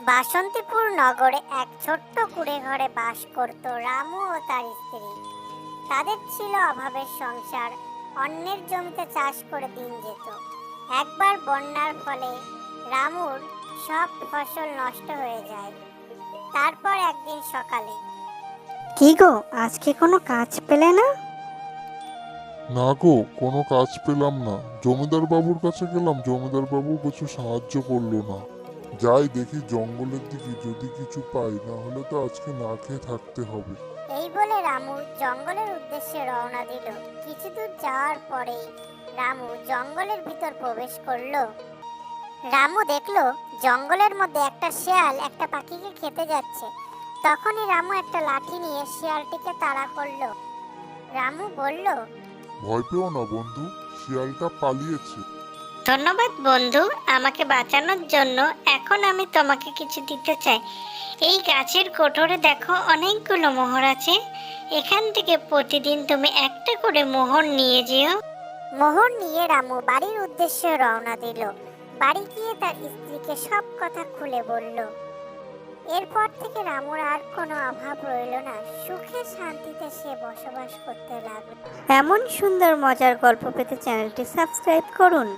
বাসন্তীপুর নগরে এক ছোট্ট কুঁড়ে ঘরে বাস করত রামু ও তার স্ত্রী। তাদের ছিল অভাবের সংসার, অন্যের জমিতে চাষ করে দিন যেত। একবার বন্যার ফলে রামুর সব ফসল নষ্ট হয়ে যায়। তারপর একদিন সকালে, কি গো, আজকে কোনো কাজ পেলে না? না গো, কোনো কাজ পেলাম না। জমিদার বাবুর কাছে গেলাম, জমিদার বাবু কিছু সাহায্য করলো না। যাই দেখি জঙ্গলের দিকে, যদি কিছু পাই, না হলে তো আজকে না খেয়ে থাকতে হবে। এই বলে রামু জঙ্গলের উদ্দেশ্যে রওনা দিল। কিছু দূর যাওয়ার পরেই রামু জঙ্গলের ভিতর প্রবেশ করলো। রামু দেখলো জঙ্গলের মধ্যে একটা শেয়াল একটা পাখিকে খেতে যাচ্ছে। তখনই রামু একটা লাঠি নিয়ে শিয়ালটিকে তাড়া করলো। রামু বলল, ভয় পেও না বন্ধু, শিয়ালটা পালিয়েছে। ধন্যবাদ বন্ধু, আমাকে বাঁচানোর জন্য। এখন আমি তোমাকে কিছু দিতে চাই। এই গাছের কোটরে দেখো অনেকগুলো মোহর আছে। এখান থেকে প্রতিদিন তুমি একটা করে মোহর নিয়ে যেও। মোহর নিয়ে রামু বাড়ির উদ্দেশ্যে রওনা দিল। বাড়ি গিয়ে তার স্ত্রীকে সব কথা খুলে বলল। এরপর থেকে রামুর আর কোনো অভাব রইল না। সুখে শান্তিতে সে বসবাস করতে লাগলো। এমন সুন্দর মজার গল্প পেতে চ্যানেলটি সাবস্ক্রাইব করুন।